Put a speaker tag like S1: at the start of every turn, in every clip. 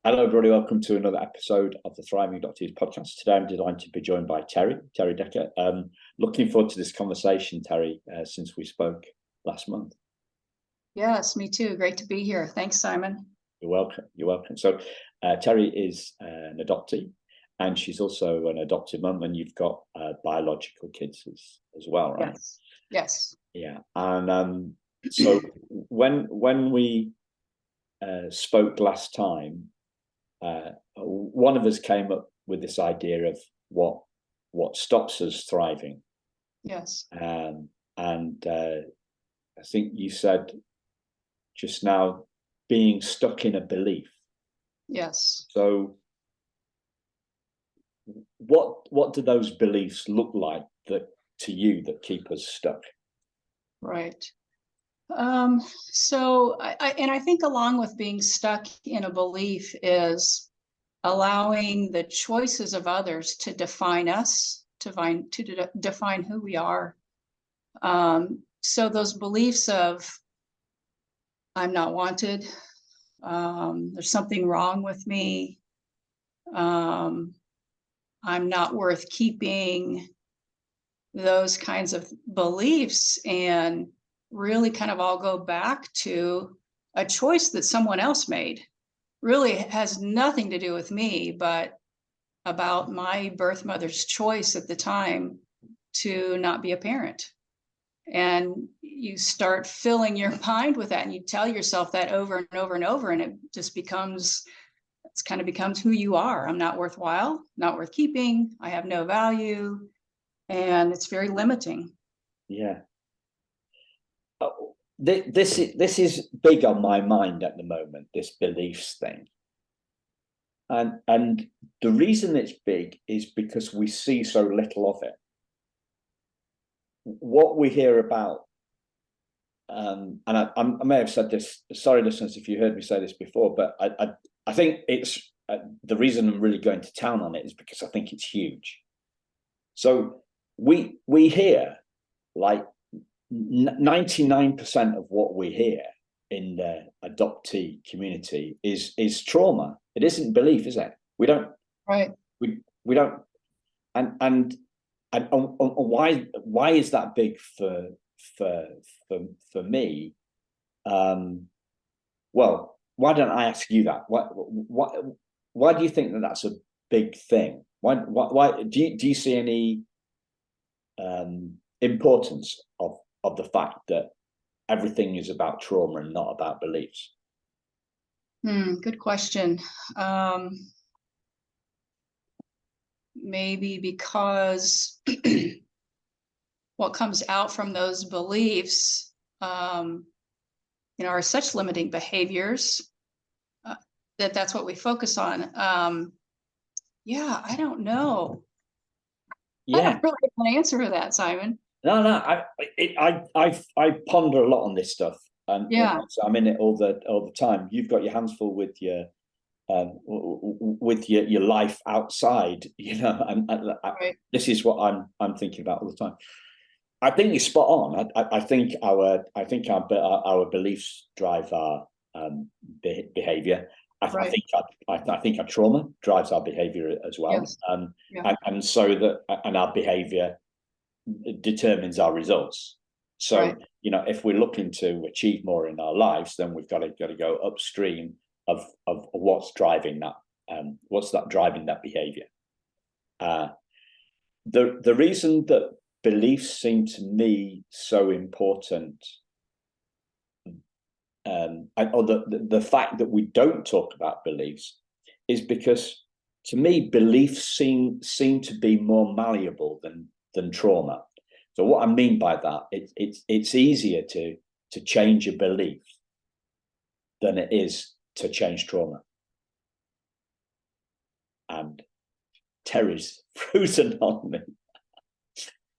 S1: Hello, everybody. Welcome to another episode of the Thriving Doctors podcast. Today, I'm delighted to be joined by Terri Decker. Looking forward to this conversation, Terri, since we spoke last month.
S2: Yes, me too. Great to be here. Thanks, Simon.
S1: You're welcome. You're welcome. So, Terri is an adoptee, and she's also an adopted mum, and you've got biological kids as well, right?
S2: Yes. Yes.
S1: Yeah. And so when we spoke last time, one of us came up with this idea of what stops us thriving.
S2: Yes.
S1: And I think you said just now being stuck in a belief.
S2: Yes.
S1: So what do those beliefs look like that to you that keep us stuck?
S2: Right. So I think along with being stuck in a belief is allowing the choices of others to define us, to define who we are. So those beliefs of I'm not wanted, there's something wrong with me, I'm not worth keeping, those kinds of beliefs, and really kind of all go back to a choice that someone else made. Really has nothing to do with me, but about my birth mother's choice at the time to not be a parent. And you start filling your mind with that, and you tell yourself that over and over and over, and it just becomes who you are. I'm not worthwhile, not worth keeping, I have no value, and it's very limiting.
S1: Yeah. This is big on my mind at the moment, this beliefs thing. And the reason it's big is because we see so little of it. What we hear about, and I may have said this, sorry listeners if you heard me say this before, but I think it's the reason I'm really going to town on it is because I think it's huge. So we hear like 99% of what we hear in the adoptee community is trauma. It isn't belief, is it? We don't.
S2: Right.
S1: We don't. And why is that big for me? Well, why don't I ask you that? Why do you think that that's a big thing? Why do you see any importance of the fact that everything is about trauma and not about beliefs?
S2: Good question. Maybe because what comes out from those beliefs, are such limiting behaviors that's what we focus on. Yeah, I don't know. Yeah, I don't really have an answer for that, Simon.
S1: No, I ponder a lot on this stuff, and
S2: yeah,
S1: so I'm in it all the time. You've got your hands full with your life outside, and
S2: right.
S1: This is what I'm thinking about all the time. I think you're spot on. I think our beliefs drive our behavior.
S2: Right.
S1: I think our trauma drives our behavior as well.
S2: Yes. Yeah.
S1: And so that our behavior determines our results. So
S2: right.
S1: If we're looking to achieve more in our lives, then we've got to go upstream of what's driving that. What's that driving that behavior? The reason that beliefs seem to me so important, or the fact that we don't talk about beliefs, is because to me beliefs seem to be more malleable than trauma. So what I mean by that, it's easier to change a belief than it is to change trauma. And Terri's frozen on me.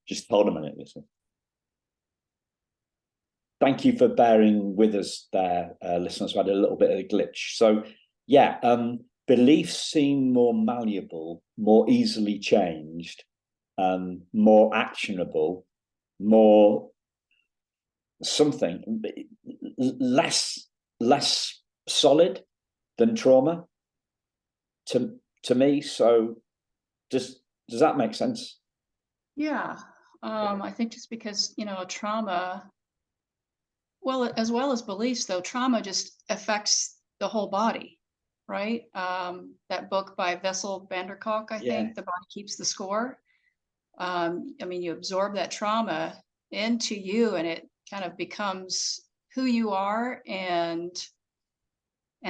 S1: Just hold a minute, listen. Thank you for bearing with us there, listeners. We had a little bit of a glitch. So yeah, beliefs seem more malleable, more easily changed, more actionable, more something less solid than trauma. to me. So does that make sense?
S2: Yeah. I think just because, trauma, well, as well as beliefs, though, trauma just affects the whole body, right? That book by Vessel Vanderkolk, I
S1: Yeah.
S2: think, The Body Keeps the Score. I mean, you absorb that trauma into you, and it kind of becomes who you are and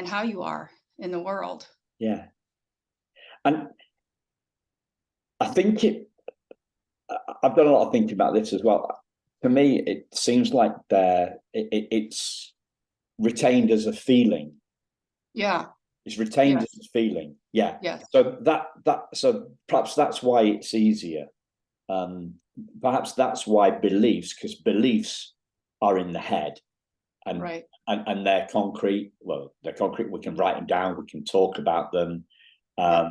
S2: how you are in the world.
S1: Yeah. And I think I've done a lot of thinking about this as well. To me, it seems like it's retained as a feeling.
S2: Yeah.
S1: It's retained
S2: Yes.
S1: as a feeling. Yeah.
S2: Yes.
S1: So so perhaps that's why it's easier. Perhaps that's why because beliefs are in the head, and
S2: Right.
S1: and they're concrete. Well, they're concrete. We can write them down. We can talk about them.
S2: Yeah.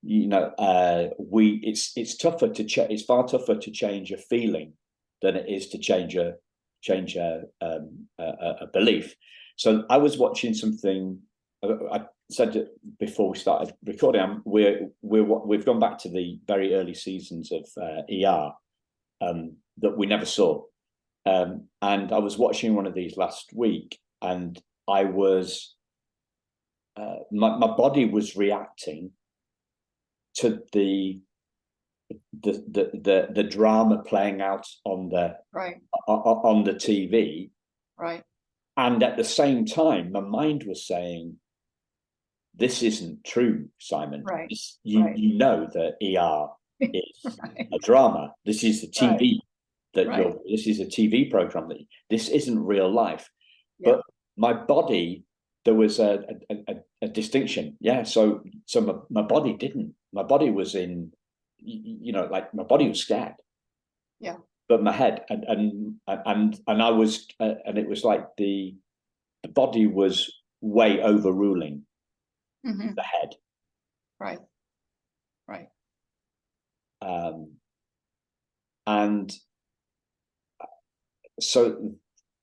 S1: It's tougher to it's far tougher to change a feeling than it is to change a belief. So I was watching something. I said it before we started recording. We've gone back to the very early seasons of ER that we never saw, and I was watching one of these last week, and I was my body was reacting to the drama playing out on the
S2: Right.
S1: on the TV,
S2: Right.
S1: and at the same time, my mind was saying, "This isn't true, Simon.
S2: Right.
S1: You know that ER is
S2: Right.
S1: a drama. This is the TV
S2: Right.
S1: this is a TV program this isn't real life."
S2: Yeah.
S1: But my body, there was a distinction. Yeah. So my body didn't. My body was in, like my body was scared.
S2: Yeah.
S1: But my head and I was, and it was like the body was way overruling
S2: Mm-hmm.
S1: the head.
S2: Right. Right.
S1: And so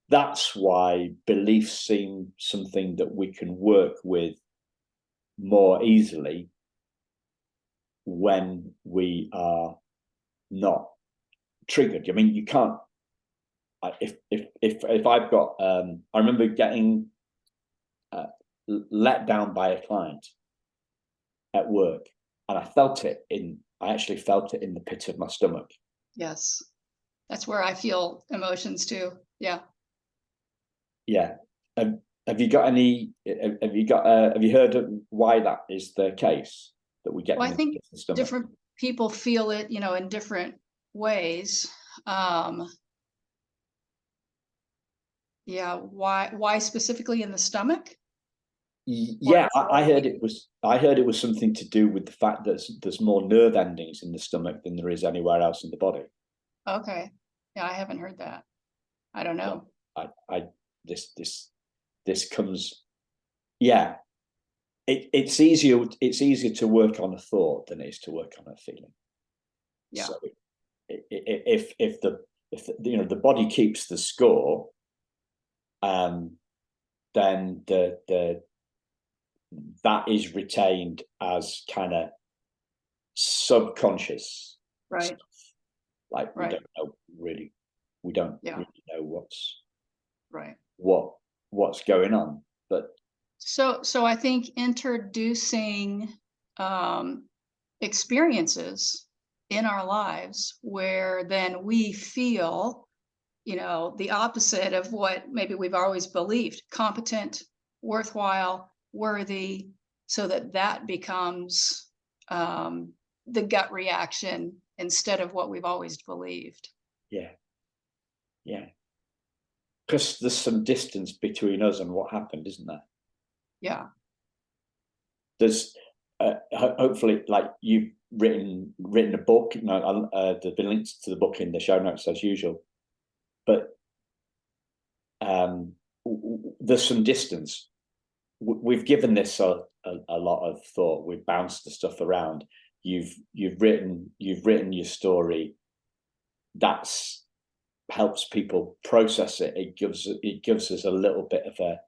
S1: that's why beliefs seem something that we can work with more easily when we are not triggered. I mean, you can't. If I've got, I remember getting let down by a client at work, and I actually felt it in the pit of my stomach.
S2: Yes. That's where I feel emotions too. Yeah.
S1: Yeah. Have you got any? Have you heard of why that is the case, that we get
S2: Well, I
S1: in the
S2: think
S1: pit of the stomach?
S2: different people feel it, in different ways. Yeah. Why specifically in the stomach? Or
S1: Yeah,
S2: the
S1: I
S2: whole
S1: heard it was something to do with the fact that there's more nerve endings in the stomach than there is anywhere else in the body.
S2: Okay. Yeah, I haven't heard that. I don't know.
S1: I this comes. Yeah, it's easier to work on a thought than it is to work on a feeling.
S2: Yeah.
S1: So if the body keeps the score, then that is retained as kind of subconscious
S2: Right.
S1: stuff. Like
S2: Right.
S1: we don't
S2: Yeah.
S1: really know
S2: Right.
S1: what's going on. But
S2: So I think introducing experiences in our lives where then we feel, the opposite of what maybe we've always believed: competent, worthwhile, worthy, so that becomes the gut reaction instead of what we've always believed.
S1: yeah, because there's some distance between us and what happened, isn't there?
S2: Yeah.
S1: There's hopefully, like, you've written a book. There's been links to the book in the show notes as usual, but there's some distance. We've given this a lot of thought. We've bounced the stuff around. You've written your story. That's helps people process it. It gives us a little bit of a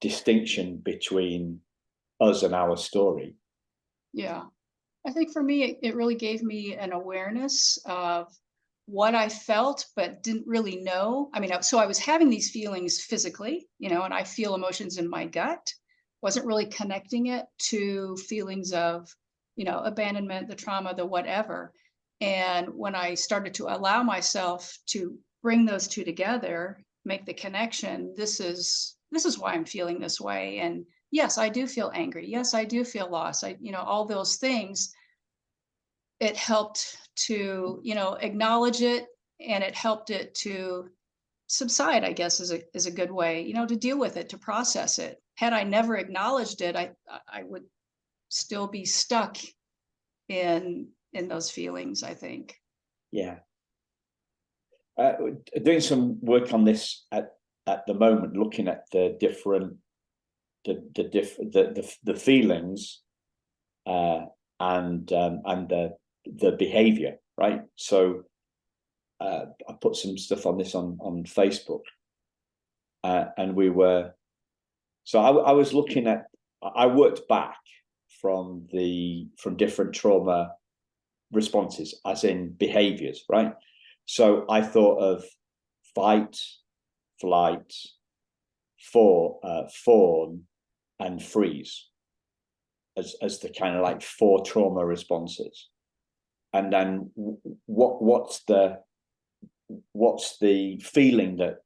S1: distinction between us and our story.
S2: Yeah. I think for me, it really gave me an awareness of what I felt, but didn't really know. I mean, so I was having these feelings physically, and I feel emotions in my gut, wasn't really connecting it to feelings of, abandonment, the trauma, the whatever. And when I started to allow myself to bring those two together, make the connection, this is why I'm feeling this way. And yes, I do feel angry. Yes, I do feel lost. All those things, it helped to, acknowledge it, and it helped it to subside, I guess is a good way, to deal with it, to process it. Had I never acknowledged it, I would still be stuck in those feelings, I think.
S1: Yeah. Doing some work on this at the moment, looking at the different the feelings and the behavior, right? So I put some stuff on this on Facebook, and we were. So I was looking at. I worked back from different trauma responses, as in behaviors, right? So I thought of fight, flight, fawn, and freeze as the kind of like 4 trauma responses. And then what's the feeling that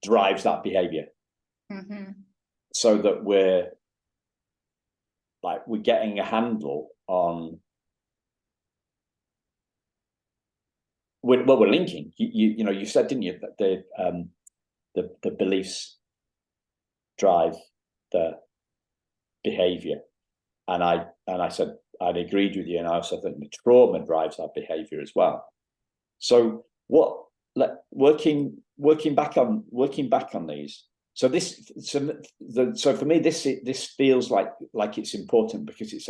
S1: drives that behavior?
S2: Mm-hmm.
S1: So that we're getting a handle on we're linking. You said, didn't you, that the beliefs drive the behavior, and I said I'd agreed with you, and I also think the trauma drives our behavior as well. So working back on these. So for me, this feels like it's important because it's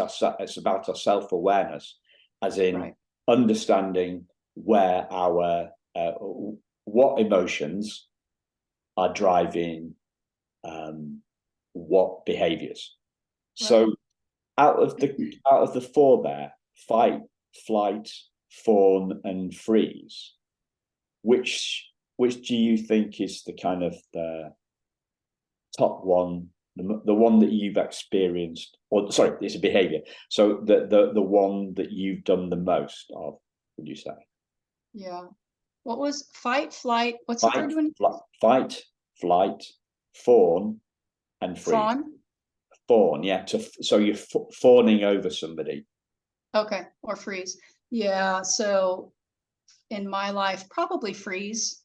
S1: about our self-awareness, as in
S2: Right.
S1: understanding where our what emotions are driving what behaviors. Right. So out of the 4 there, fight, flight, fawn, and freeze, which do you think is the kind of the top one, the one that you've experienced, or sorry, it's a behavior. So the one that you've done the most of, would you say?
S2: Yeah. What was fight, flight? What's the third one?
S1: Fight, flight, fawn, and freeze. Fawn, yeah. So you're fawning over somebody.
S2: Okay, or freeze. Yeah. So in my life, probably freeze.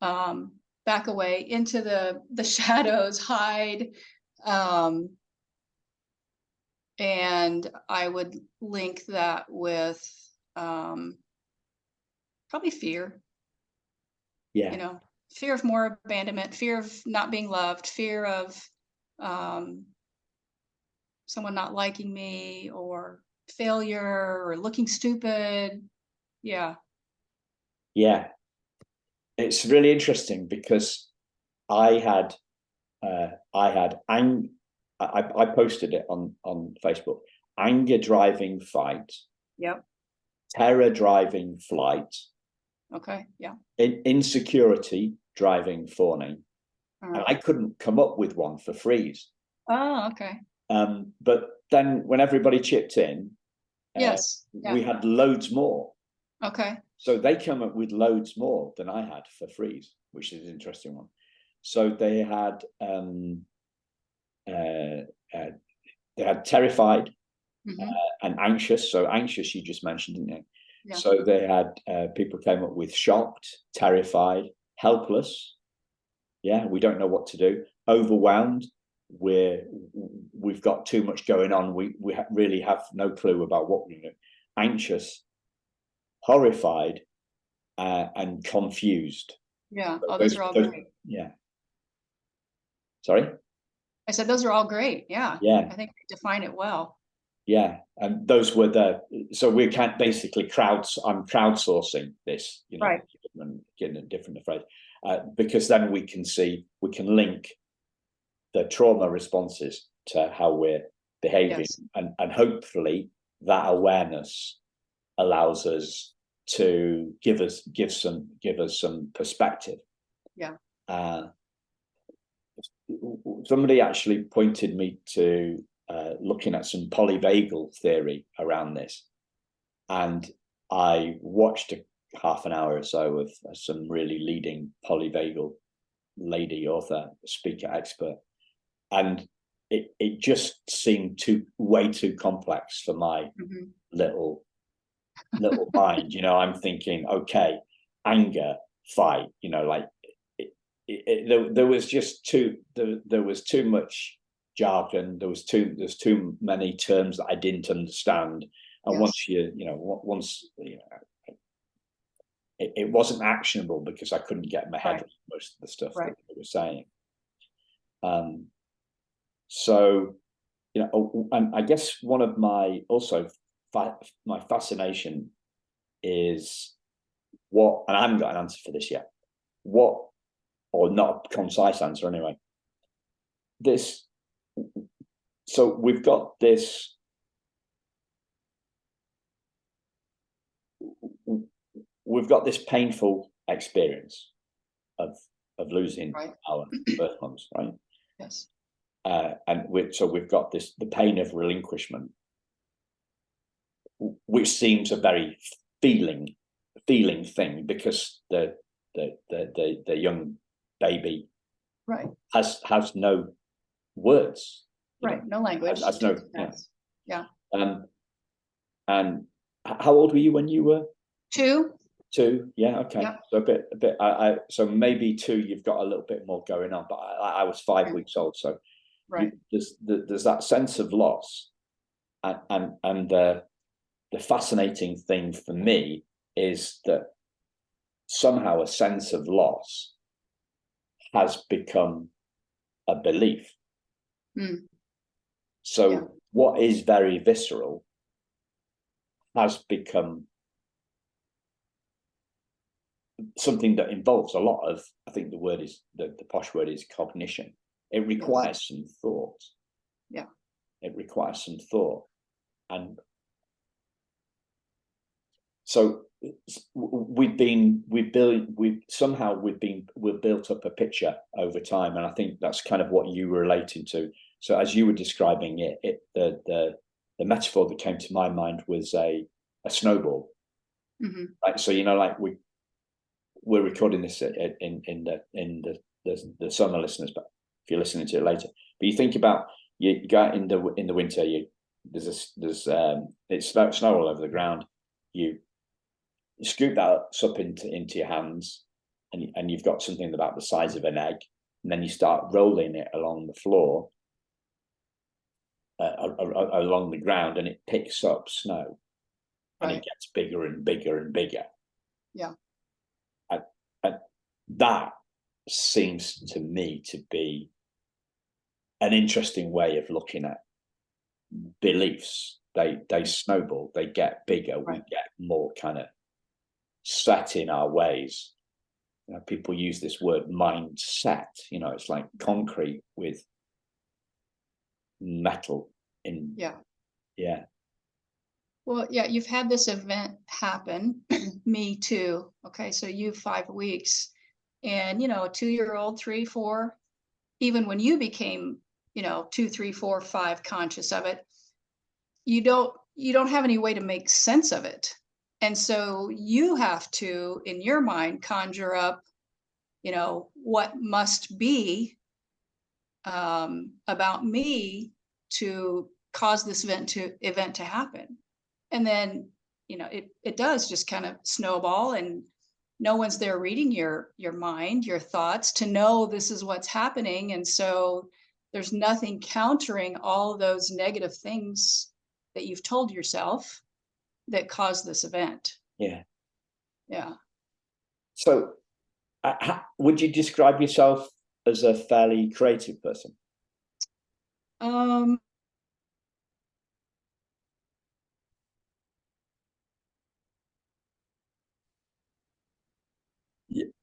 S2: Back away into the shadows, hide. And I would link that with probably fear.
S1: Yeah.
S2: Fear of more abandonment, fear of not being loved, fear of someone not liking me, or failure, or looking stupid. Yeah.
S1: Yeah. It's really interesting because I posted it on Facebook. Anger driving fight.
S2: Yep.
S1: Terror driving flight.
S2: Okay. Yeah.
S1: Insecurity driving fawning.
S2: Right.
S1: And I couldn't come up with one for freeze.
S2: Oh, okay.
S1: But then when everybody chipped in,
S2: yes, yeah.
S1: we had loads more.
S2: Okay.
S1: So they come up with loads more than I had for freeze, which is an interesting one. So they had terrified,
S2: mm-hmm.
S1: And anxious. So anxious, you just mentioned, didn't you?
S2: Yeah.
S1: So they had people came up with shocked, terrified, helpless. Yeah, we don't know what to do. Overwhelmed. We've got too much going on. We really have no clue about what we're doing. Anxious, horrified, and confused.
S2: Yeah. Oh, those are all great.
S1: Yeah. Sorry?
S2: I said those are all great. Yeah.
S1: Yeah.
S2: I think they define it well.
S1: Yeah. And those were so we can't basically I'm crowdsourcing this,
S2: right.
S1: and getting a different phrase, because then we can link the trauma responses to how we're behaving.
S2: Yes.
S1: And hopefully that awareness allows us to give us some perspective.
S2: Yeah.
S1: Somebody actually pointed me to looking at some polyvagal theory around this, and I watched a half an hour or so of some really leading polyvagal lady author, speaker, expert, and it just seemed way too complex for my little mind. I'm thinking, okay, anger, fight, like there was just there was too much jargon. There's too many terms that I didn't understand. And once it wasn't actionable because I couldn't get my head around most of the stuff that they were saying. So, and I guess one of my my fascination is what, and I haven't got an answer for this yet, or not a concise answer anyway. So we've got this, painful experience of losing our birth moms, right?
S2: Yes.
S1: And we've got the pain of relinquishment, which seems a very feeling thing, because the young baby has no words,
S2: no language,
S1: has no and how old were you when you were
S2: 2?
S1: Yeah, okay. Yep. So a bit so maybe 2 you've got a little bit more going on, but I was 5 weeks old, so there's that sense of loss, and the fascinating thing for me is that somehow a sense of loss has become a belief. So what is very visceral has become something that involves a lot of, I think the word is, the posh word is cognition. It requires some thought.
S2: Yeah.
S1: It requires some thought. And so we've built up a picture over time. And I think that's kind of what you were relating to. So as you were describing it, the metaphor that came to my mind was a snowball. Right. So, like we're recording this in the summer, listeners, but if you're listening to it later, but you think about, you go out in the winter, there's it's snow all over the ground. You scoop that up into your hands, and you've got something about the size of an egg, and then you start rolling it along the floor, along the ground, and it picks up snow, and it gets bigger and bigger and bigger.
S2: Yeah.
S1: And that seems to me to be an interesting way of looking at beliefs. They snowball, they get bigger, we get more kind of set in our ways. People use this word mindset. It's like concrete with metal in. Yeah.
S2: Well, you've had this event happen. Me too. Okay, so you 5 weeks, and a 2-year-old, 3, 4, even when you became 2, 3, 4, 5 conscious of it, you don't have any way to make sense of it. And so you have to, in your mind, conjure up what must be about me to cause this event to happen. And then it does just kind of snowball, and no one's there reading your mind, your thoughts, to know this is what's happening. And so there's nothing countering all of those negative things that you've told yourself that caused this event.
S1: Yeah.
S2: So
S1: would you describe yourself as a fairly creative person?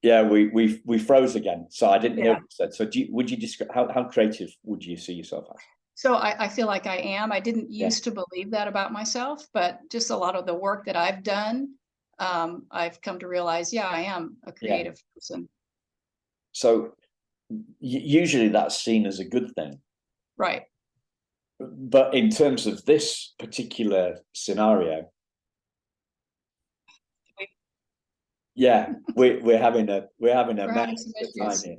S1: Yeah, we froze again, so I didn't hear what you said. So would you describe, how creative would you see yourself as?
S2: So I feel like I am. I didn't
S1: Yeah,
S2: used to believe that about myself, but just a lot of the work that I've done, I've come to realize, yeah, I am a
S1: yeah.
S2: creative person.
S1: So usually that's seen as a good thing.
S2: Right.
S1: But in terms of this particular scenario, yeah, we're having a
S2: We're
S1: mess
S2: having some
S1: of time
S2: issues.
S1: here.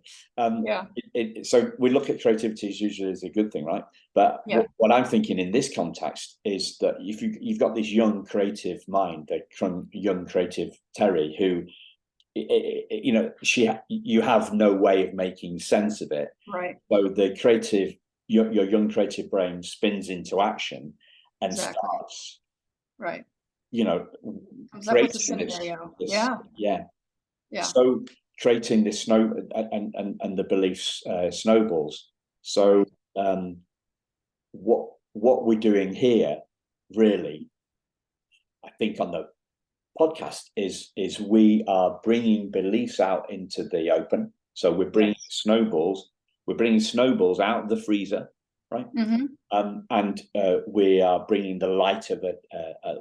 S2: Yeah.
S1: So we look at creativity as usually as a good thing, right? But
S2: Yeah.
S1: what I'm thinking in this context is that if you've got this young creative mind, the young creative Terri, who you know, you have no way of making sense of it.
S2: Right.
S1: So the creative, your young creative brain spins into action and
S2: Exactly.
S1: starts,
S2: Right.
S1: you know,
S2: Comes up with a
S1: creating this,
S2: scenario.
S1: this,
S2: Yeah.
S1: yeah.
S2: Yeah.
S1: So creating this snow and the beliefs snowballs. So
S2: Right.
S1: what we're doing here, really, I think on the podcast is we are bringing beliefs out into the open. So we're bringing
S2: Yes.
S1: snowballs. We're bringing snowballs out of the freezer, right?
S2: Mm-hmm.
S1: And we are bringing the light of a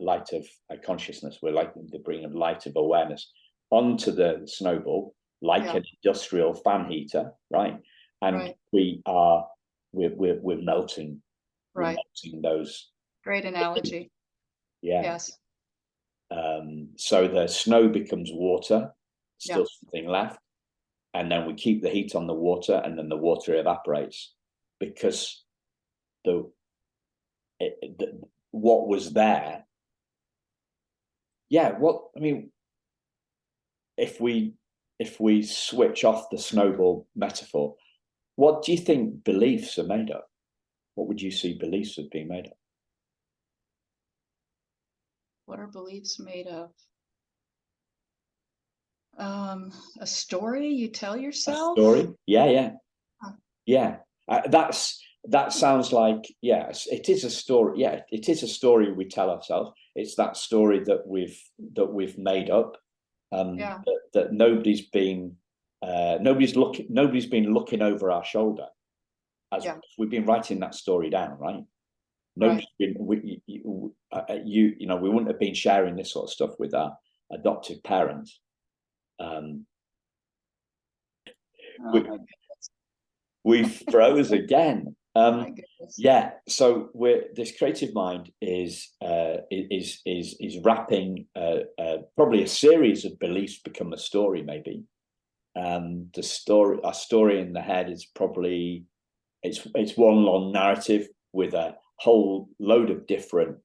S1: light of consciousness. We're like to bring a light of awareness onto the snowball, like
S2: Yeah.
S1: an industrial fan heater, right? And
S2: Right.
S1: we're melting, we're
S2: Right.
S1: melting those.
S2: Great analogy.
S1: Yeah.
S2: Yes.
S1: So the snow becomes water,
S2: Yeah.
S1: still something left, and then we keep the heat on the water, and then the water evaporates because the what was there. Yeah, what I mean, if we switch off the snowball metaphor, what do you think beliefs are made of? What would you see beliefs as being made of?
S2: What are beliefs made of? A story you tell
S1: A
S2: yourself?
S1: story? Yeah, yeah,
S2: Huh.
S1: yeah. That sounds like, yes, it is a story. Yeah, it is a story we tell ourselves. It's that story that we've made up.
S2: Yeah.
S1: That nobody's been looking over our shoulder as
S2: Yeah.
S1: we've been writing that story down, right?
S2: Right.
S1: Nobody's been we wouldn't have been sharing this sort of stuff with our adoptive parents. Um,
S2: Oh
S1: we
S2: my goodness.
S1: we froze again.
S2: My goodness.
S1: Yeah, so this creative mind is wrapping probably a series of beliefs become a story, maybe. Our story in the head is probably it's one long narrative with a whole load of different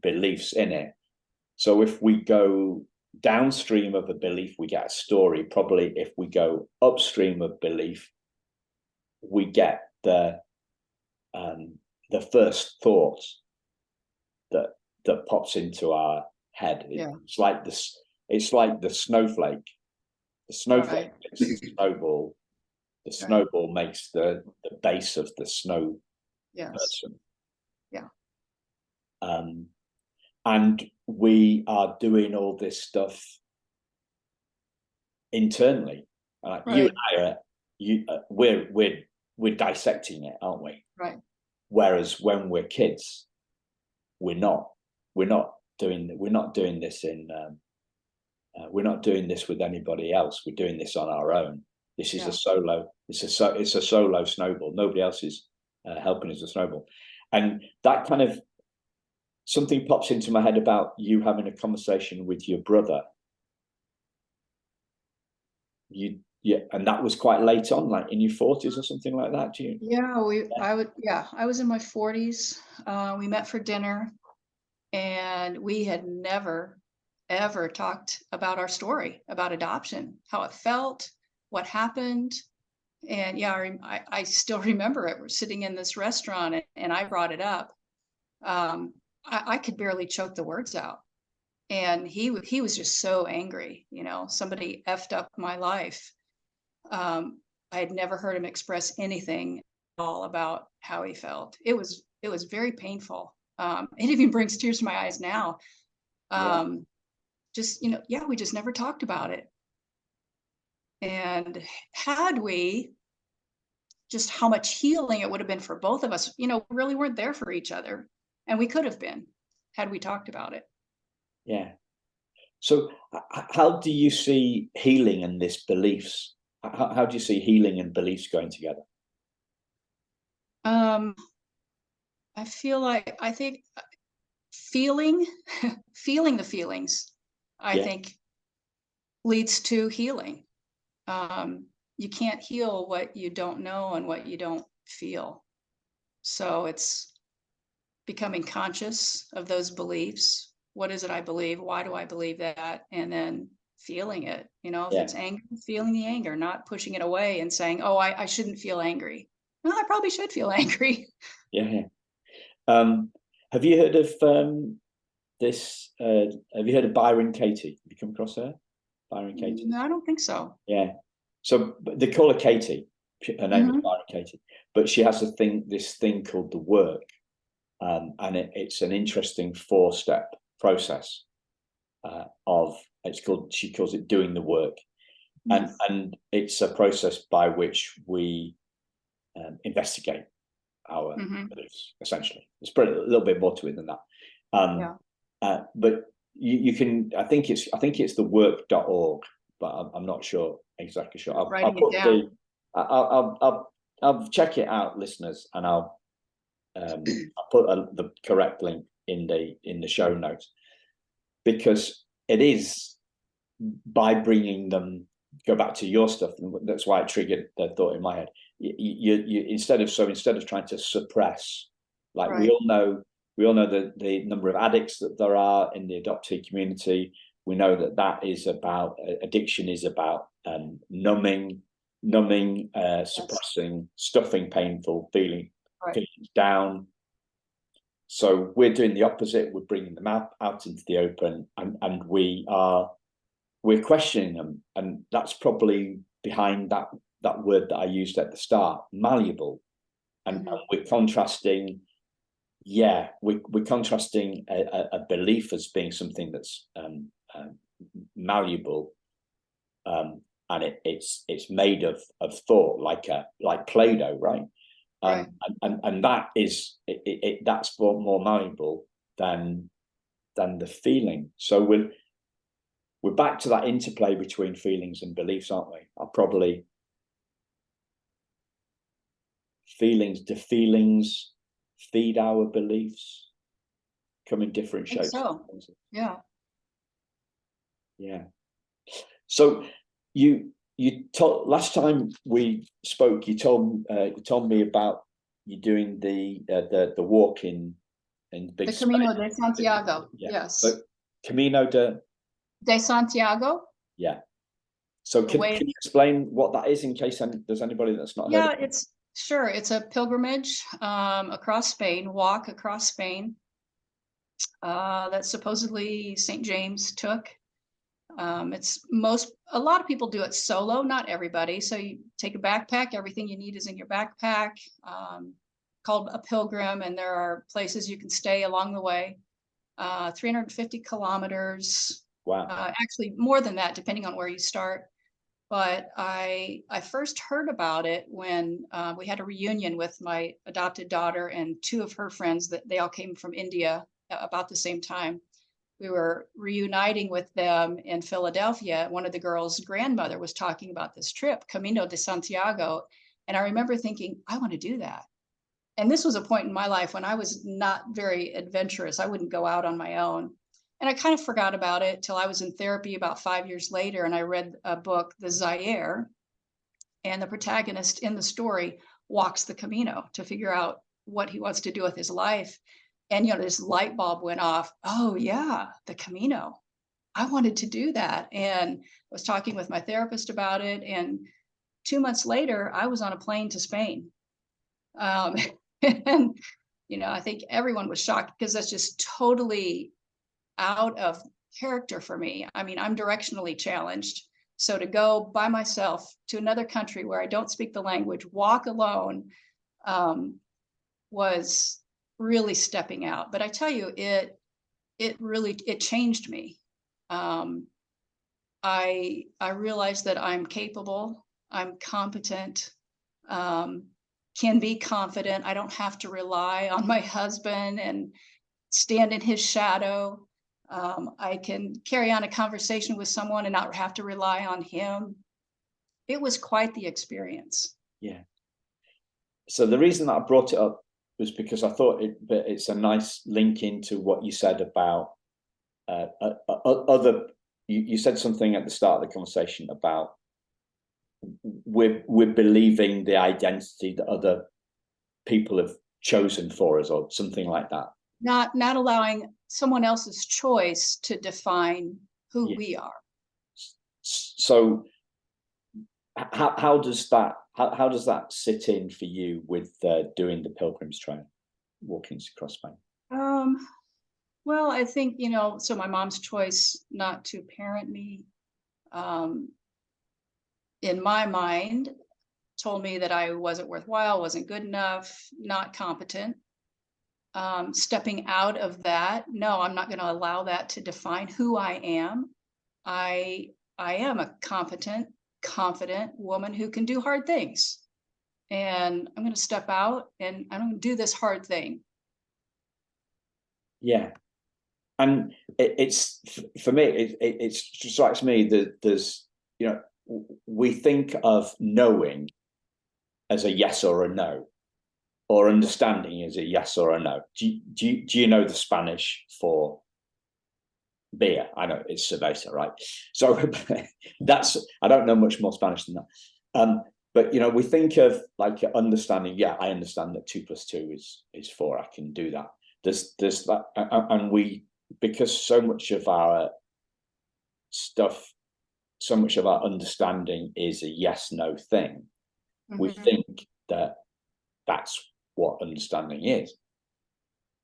S1: beliefs in it. So if we go downstream of a belief, we get a story. Probably if we go upstream of belief, we get the first thought that pops into our head.
S2: Yeah.
S1: It's like this. It's like the snowflake. The snowflake
S2: Right.
S1: makes the snowball. The
S2: Right.
S1: snowball makes the base of the snow
S2: Yes.
S1: person.
S2: Yeah.
S1: And we are doing all this stuff internally. You
S2: Right.
S1: and I are we're dissecting it, aren't we?
S2: Right.
S1: Whereas when we're kids, we're not. We're not doing this in. We're not doing this with anybody else. We're doing this on our own. This is a
S2: Yeah.
S1: solo. It's a solo snowball. Nobody else is helping us to snowball, and that kind of something pops into my head about you having a conversation with your brother. Yeah, and that was quite late on, like in your 40s or something like that. Do you?
S2: Yeah.
S1: Yeah.
S2: I was in my 40s. We met for dinner and we had never, ever talked about our story, about adoption, how it felt, what happened. And yeah, I still remember it. We're sitting in this restaurant and I brought it up. I could barely choke the words out. And he was just so angry, somebody effed up my life. I had never heard him express anything at all about how he felt. It was very painful. It even brings tears to my eyes now.
S1: Yeah.
S2: Just, yeah, we just never talked about it. And had we just how much healing it would have been for both of us. We really weren't there for each other, and we could have been had we talked about it.
S1: Yeah. So how do you see healing and this beliefs? How do you see healing and beliefs going together?
S2: I think feeling feeling the feelings, I
S1: Yeah.
S2: think, leads to healing. You can't heal what you don't know and what you don't feel. So it's becoming conscious of those beliefs. What is it I believe? Why do I believe that? And then feeling it. If
S1: Yeah.
S2: it's anger, feeling the anger, not pushing it away and saying, oh, I shouldn't feel angry. No, I probably should feel angry.
S1: Yeah. Yeah. Have you heard of this? Have you heard of Byron Katie? Have you come across her? Byron Katie?
S2: No, I don't think so.
S1: Yeah. So they call her Katie. Her name is Byron Katie, but she has this thing called the work, and it's an interesting 4-step process she calls it doing the work, and it's a process by which we investigate our beliefs. Essentially, there's probably a little bit more to it than that. But you can. I think it's thework.org, but I'm not sure exactly sure.
S2: Writing it down.
S1: I'll check it out, listeners, and I'll put the correct link in the show notes, because it is by bringing them. Go back to your stuff, and that's why it triggered the thought in my head. You instead of trying to suppress, like
S2: Right.
S1: we all know the number of addicts that there are in the adoptee community. We know that is about addiction is about numbing, suppressing, stuffing painful feelings down. So we're doing the opposite. We're bringing them out into the open, and we're questioning them, and that's probably behind that word that I used at the start, malleable, and we're contrasting. Yeah, we're contrasting a belief as being something that's malleable, and it's made of thought, like Play-Doh, right? And that is that's more malleable than the feeling. So we're back to that interplay between feelings and beliefs, aren't we? Do feelings feed our beliefs? Come in different shapes.
S2: So, yeah.
S1: So you told last time we spoke. You told me about you doing the walk in big
S2: the Camino de Santiago. Yes.
S1: So Camino
S2: de Santiago.
S1: Yeah. So can you explain what that is in case there's anybody that's not heard of it?
S2: It's a pilgrimage across Spain, walk across Spain that supposedly St. James took. A lot of people do it solo, not everybody. So you take a backpack, everything you need is in your backpack, called a pilgrim, and there are places you can stay along the way. 350 kilometers.
S1: Wow.
S2: Actually more than that, depending on where you start. But I first heard about it when we had a reunion with my adopted daughter and 2 of her friends that they all came from India about the same time. We were reuniting with them in Philadelphia. One of the girls' grandmother was talking about this trip, Camino de Santiago. And I remember thinking, I want to do that. And this was a point in my life when I was not very adventurous. I wouldn't go out on my own. And I kind of forgot about it till I was in therapy about 5 years later. And I read a book, The Zaire, and the protagonist in the story walks the Camino to figure out what he wants to do with his life. And, this light bulb went off. Oh yeah, the Camino. I wanted to do that. And I was talking with my therapist about it. And 2 months later, I was on a plane to Spain. And, I think everyone was shocked because that's just totally out of character for me. I mean, I'm directionally challenged. So to go by myself to another country where I don't speak the language, walk alone, was really stepping out. But I tell you, it really changed me. I realized that I'm capable, I'm competent, can be confident. I don't have to rely on my husband and stand in his shadow. I can carry on a conversation with someone and not have to rely on him. It was quite the experience.
S1: Yeah. So the reason that I brought it up was because I thought it's a nice link into what you said about other. You said something at the start of the conversation about we're believing the identity that other people have chosen for us, or something like that.
S2: Not allowing someone else's choice to define who we are.
S1: So how does that sit in for you with doing the Pilgrim's Trail, walking across Spain?
S2: Well, I think, so my mom's choice not to parent me, in my mind, told me that I wasn't worthwhile, wasn't good enough, not competent. Stepping out of that, no, I'm not going to allow that to define who I am. I am a competent, confident woman who can do hard things. And I'm going to step out and I'm going to do this hard thing.
S1: Yeah. And it's for me, it strikes me that there's, we think of knowing as a yes or a no, or understanding as a yes or a no. Do you know the Spanish for beer? I know it's cerveza, right? So I don't know much more Spanish than that. But we think of like understanding. Yeah, I understand that 2 + 2 is 4. I can do that. There's that, and because so much of our stuff, so much of our understanding is a yes/no thing. We think that that's what understanding is.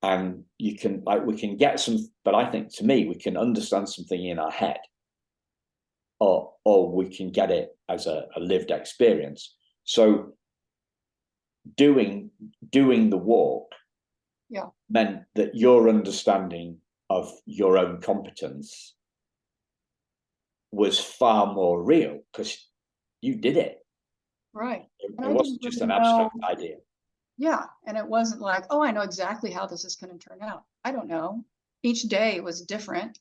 S1: And we can get some, but I think, to me, we can understand something in our head, or we can get it as a lived experience. So doing the walk meant that your understanding of your own competence was far more real because you did it.
S2: Right.
S1: It wasn't just an abstract idea.
S2: Yeah. And it wasn't like, oh, I know exactly how this is going to turn out. I don't know. Each day was different.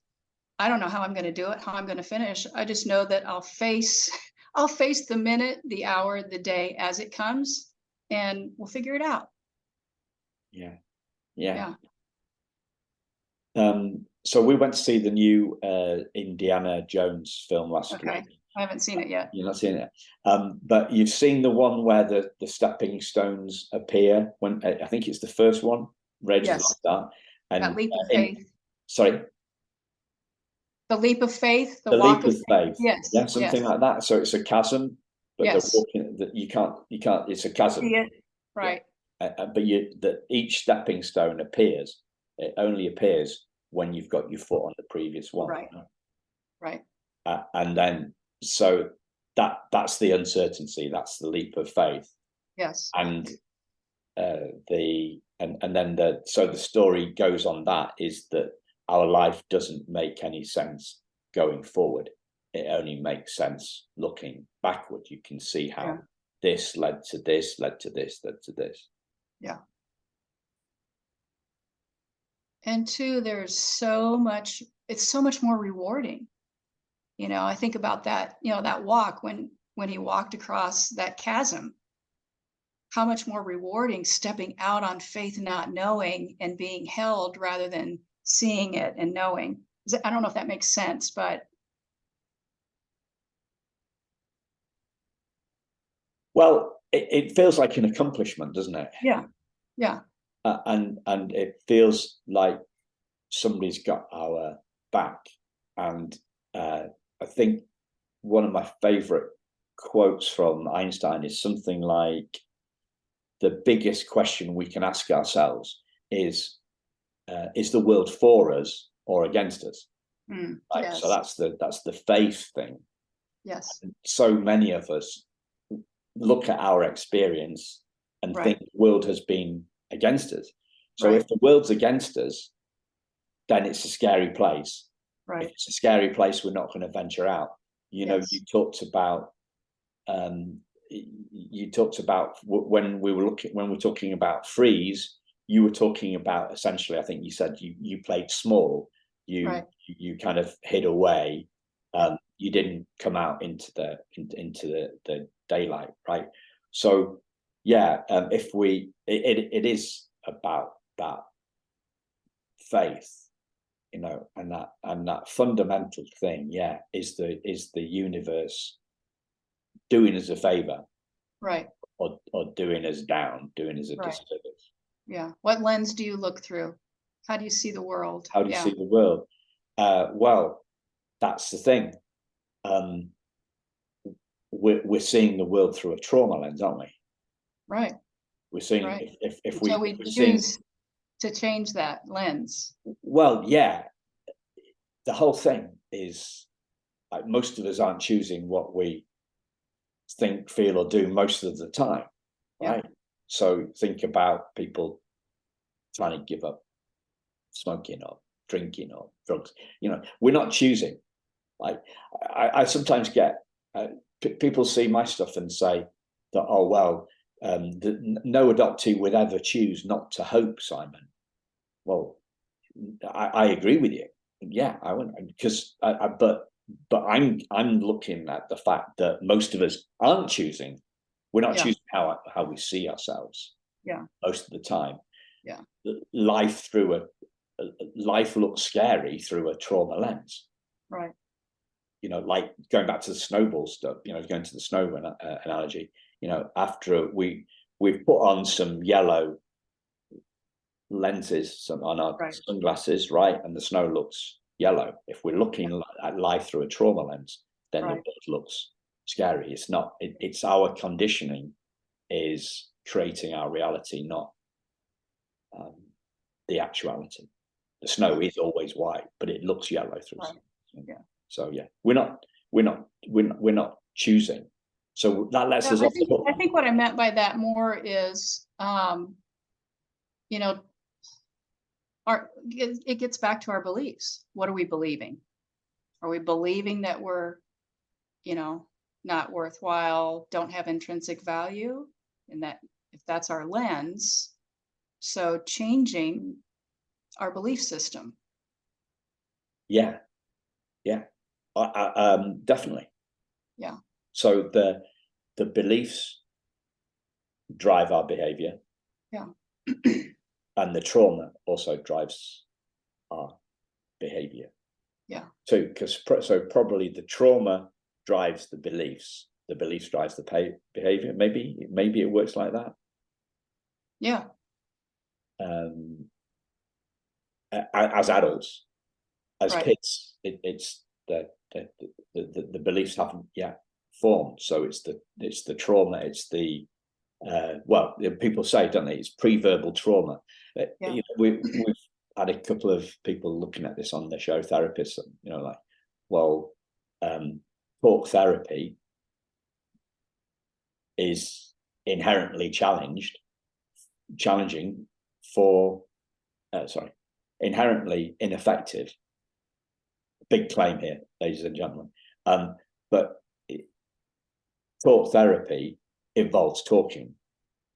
S2: I don't know how I'm going to do it, how I'm going to finish. I just know that I'll face the minute, the hour, the day as it comes, and we'll figure it out.
S1: Yeah. So we went to see the new Indiana Jones film last week.
S2: I haven't seen it yet.
S1: You've not seen it, but you've seen the one where the stepping stones appear. When I think it's the first one, Raiders of the Lost Ark, and
S2: that leap of faith.
S1: Sorry,
S2: the leap of faith.
S1: The leap of faith.
S2: Yes.
S1: Yeah, something like that. So it's a chasm, but they're walking. That you can't. It's a chasm.
S2: See it. Right.
S1: Yeah. But each stepping stone appears. It only appears when you've got your foot on the previous one.
S2: Right.
S1: And then, so that's the uncertainty. That's the leap of faith.
S2: Yes.
S1: And the story goes on. That is that our life doesn't make any sense going forward. It only makes sense looking backward. You can see how this led to this, led to this, led to this.
S2: Yeah. And two, there's so much, it's so much more rewarding. I think about that, that walk when he walked across that chasm, how much more rewarding stepping out on faith, not knowing, and being held rather than seeing it and knowing. I don't know if that makes sense, but.
S1: Well, it feels like an accomplishment, doesn't it?
S2: Yeah.
S1: And it feels like somebody's got our back. And I think one of my favorite quotes from Einstein is something like, the biggest question we can ask ourselves is the world for us or against us?
S2: Yes.
S1: So that's the faith thing.
S2: Yes.
S1: And so many of us look at our experience and think the world has been against us. So if the world's against us, then it's a scary place. If it's a scary place, we're not going to venture out. You talked about you talked about when we were talking about freeze, you were talking about essentially, I think you said you played small, you kind of hid away, you didn't come out into the daylight, right? So yeah, if it is about that faith, you know, and that fundamental thing, yeah, is the universe doing us a favor,
S2: right,
S1: or doing us down, doing us a disservice.
S2: Yeah. What lens do you look through? How do you see the world?
S1: How do you see the world? Well, that's the thing. We're seeing the world through a trauma lens, aren't we?
S2: Right.
S1: We're seeing if we
S2: choose to change that lens.
S1: Well, yeah. The whole thing is, like, most of us aren't choosing what we think, feel, or do most of the time, right? So think about people trying to give up smoking or drinking or drugs. You know, we're not choosing. Like, I sometimes get people see my stuff and say that, oh well, no adoptee would ever choose not to hope, Simon. Well, I agree with you. Yeah, I wouldn't, because but I'm looking at the fact that most of us aren't choosing. We're not choosing how we see ourselves.
S2: Yeah.
S1: Most of the time.
S2: Yeah.
S1: Life looks scary through a trauma lens.
S2: Right.
S1: You know, like going back to the snowball stuff, you know, going to the snow analogy, you know, after we've put on some yellow lenses on our sunglasses, right, and the snow looks yellow. If we're looking at life through a trauma lens, then the world looks scary. It's not. It's our conditioning is creating our reality, not the actuality. The snow is always white, but it looks yellow through. So yeah, we're not choosing. So that lets us off the hook.
S2: I think what I meant by that more is, you know, it gets back to our beliefs. What are we believing? Are we believing that we're, you know, not worthwhile, don't have intrinsic value? And that, if that's our lens, so changing our belief system.
S1: Yeah. Definitely.
S2: Yeah.
S1: So the beliefs drive our behavior.
S2: Yeah.
S1: And the trauma also drives our behavior.
S2: Yeah.
S1: So probably the trauma drives the beliefs drives the behavior. Maybe it works like that.
S2: Yeah.
S1: As adults, as kids, it's the beliefs haven't yet formed. So it's the trauma. It's the well, people say, don't they? It's pre-verbal trauma. You know, we've had a couple of people looking at this on the show, therapists. You know, like, well, talk therapy is inherently challenging for inherently ineffective. Big claim here, ladies and gentlemen. But talk therapy involves talking.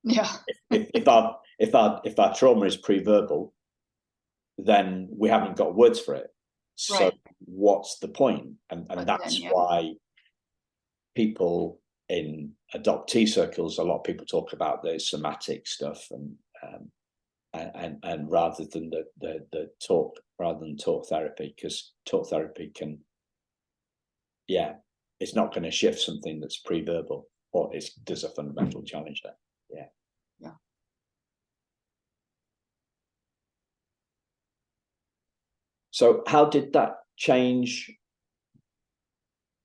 S2: Yeah.
S1: If our trauma is pre-verbal, then we haven't got words for it. So what's the point? And that's why people in adoptee circles, a lot of people talk about the somatic stuff and rather than the talk therapy, because talk therapy can, it's not going to shift something that's pre-verbal, or there's a fundamental challenge there. Yeah. So how did that change?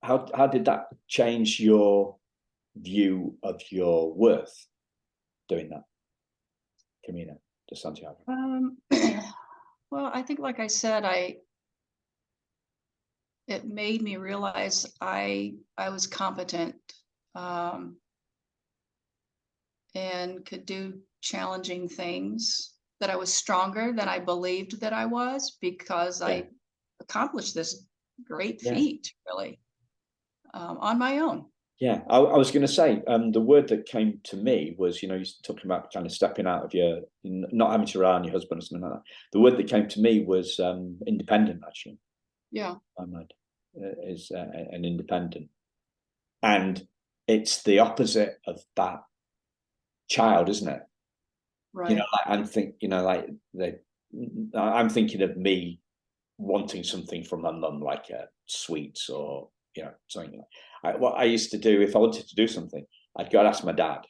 S1: How did that change your view of your worth doing that, Camina de Santiago?
S2: Well, I think, like I said, it made me realize I was competent, and could do challenging things, that I was stronger than I believed that I was, because I accomplished this great feat, really, on my own.
S1: Yeah, I was going to say, the word that came to me was, you're talking about kind of stepping out of your, not having to rely on your husband or something like that. The word that came to me was independent, actually.
S2: Yeah.
S1: My mind is an independent. And it's the opposite of that child, isn't it?
S2: Right.
S1: I'm thinking of me wanting something from my mum, like sweets or something. What I used to do, if I wanted to do something, I'd go and ask my dad,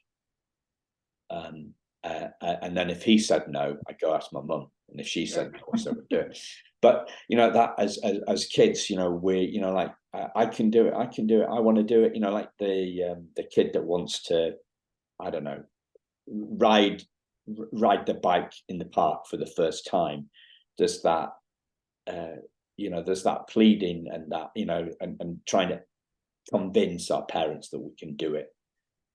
S1: and then if he said no, I'd go ask my mum, and if she said no, I would do it. But that as kids, I can do it, I want to do it. Like the kid that wants to, I don't know, ride the bike in the park for the first time. There's that there's that pleading and that and trying to convince our parents that we can do it,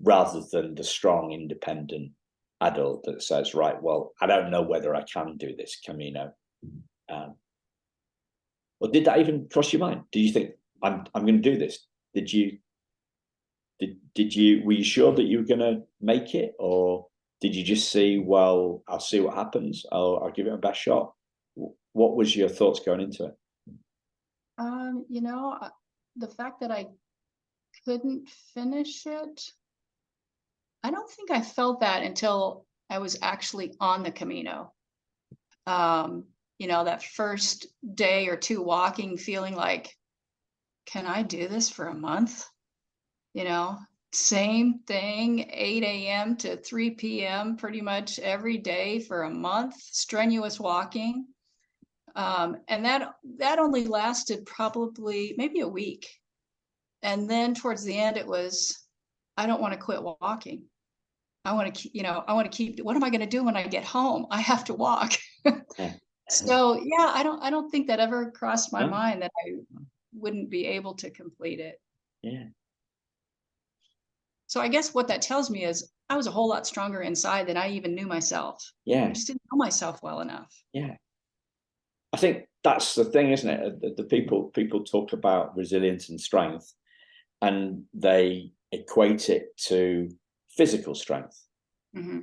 S1: rather than the strong independent adult that says, right, well, I don't know whether I can do this, Camino. Or did that even cross your mind? Did you think, I'm going to do this? Did you were you sure that you were going to make it, or did you just see, well, I'll see what happens, I'll give it a best shot? What was your thoughts going into it?
S2: The fact that I couldn't finish it, I don't think I felt that until I was actually on the Camino. That first day or two walking, feeling like, can I do this for a month? Same thing, 8 a.m. to 3 p.m. pretty much every day for a month, strenuous walking. And that only lasted probably maybe a week. And then towards the end, it was, I don't want to quit walking. I want to keep, what am I going to do when I get home? I have to walk. So yeah, I don't think that ever crossed my mind that I wouldn't be able to complete it.
S1: Yeah.
S2: So I guess what that tells me is I was a whole lot stronger inside than I even knew myself.
S1: Yeah.
S2: I just didn't know myself well enough.
S1: Yeah. I think that's the thing, isn't it? The people talk about resilience and strength, and they equate it to physical strength.
S2: Mm-hmm.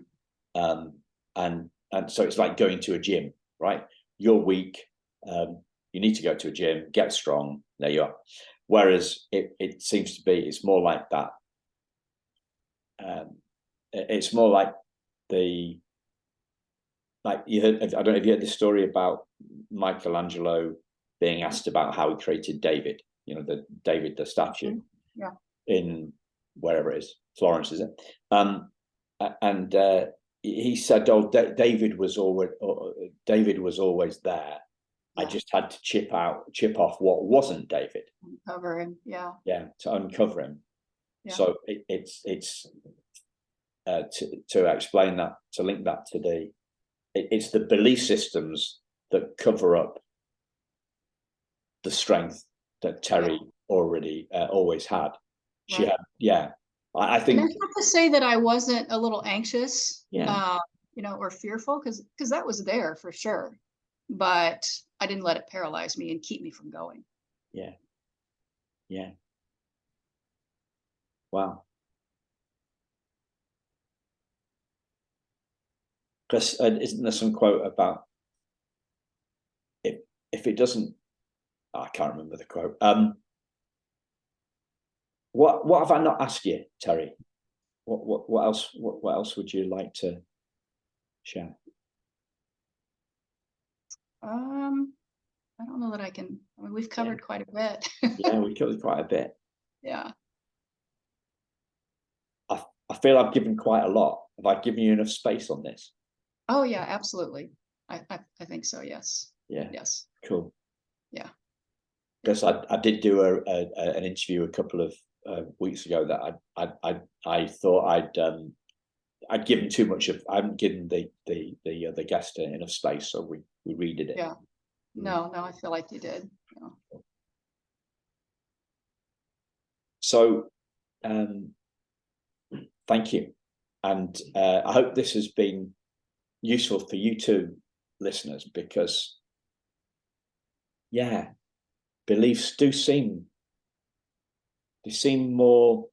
S1: And so it's like going to a gym, right? You're weak. You need to go to a gym, get strong. There you are. Whereas it seems to be, it's more like that. It's more like you heard, I don't know if you heard this story about Michelangelo being asked about how he created David, the statue.
S2: Mm-hmm. Yeah.
S1: In wherever it is, Florence, is it? And he said, "Oh, David was always there. Yeah. I just had to chip off what wasn't David,
S2: uncover him. Yeah,
S1: to uncover him." Yeah. So it's to explain that, to link that to it's the belief systems that cover up the strength that Terri already always had. She had, I think.
S2: And that's not to say that I wasn't a little anxious, or fearful, because that was there for sure. But I didn't let it paralyze me and keep me from going.
S1: Yeah. Yeah. Wow. Because isn't there some quote about if it doesn't? I can't remember the quote. What have I not asked you, Terri? What else? What else would you like to share?
S2: I don't know that I can. I mean, we've covered quite a bit.
S1: Yeah, we covered quite a bit.
S2: Yeah.
S1: I feel I've given quite a lot. Have I given you enough space on this?
S2: Oh yeah, absolutely. I think so. Yes.
S1: Yeah.
S2: Yes.
S1: Cool.
S2: Yeah.
S1: Because I did do an interview a couple of weeks ago that I thought I'd given too much of. I haven't given the guest enough space, so we redid it.
S2: Yeah. No, I feel like you did. Yeah.
S1: So, thank you, and I hope this has been useful for you too, listeners, because beliefs do seem more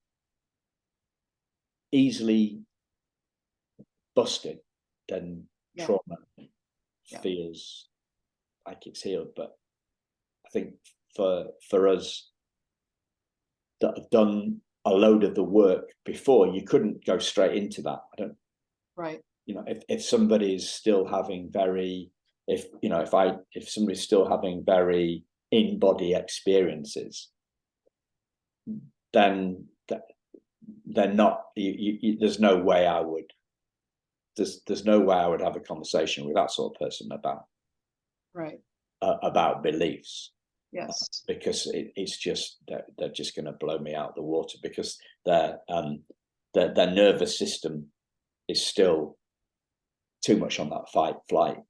S1: easily busted, then
S2: Yeah.
S1: trauma
S2: Yeah.
S1: feels like it's healed. But I think for us that have done a load of the work before, you couldn't go straight into that. I don't.
S2: Right.
S1: You know, if somebody is still having very, if somebody's still having very in-body experiences, then they're not. There's no way I would. There's no way I would have a conversation with that sort of person about beliefs.
S2: Yes.
S1: Because it's just they're just going to blow me out of the water, because their nervous system is still too much on that fight flight.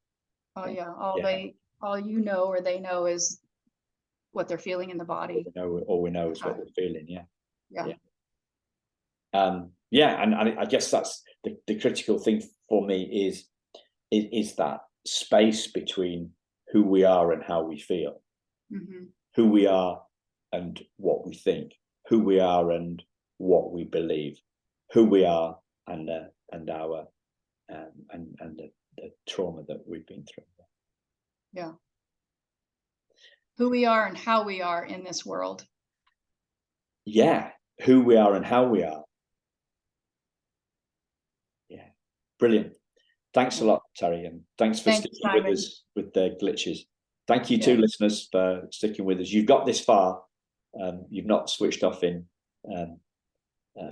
S2: Oh yeah. All you know or they know is what they're feeling in the body.
S1: All we know is what we're feeling.
S2: Yeah.
S1: And I guess that's the critical thing for me is that space between who we are and how we feel, who we are and what we think, who we are and what we believe, who we are and our and the trauma that we've been through.
S2: Yeah. Who we are and how we are in this world.
S1: Yeah, who we are and how we are. Yeah, brilliant. Thanks a lot, Terri, and thanks for sticking with us with the glitches. Thank you to listeners for sticking with us. You've got this far. You've not switched off in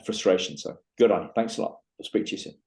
S1: frustration. So good on you. Thanks a lot. I'll speak to you soon.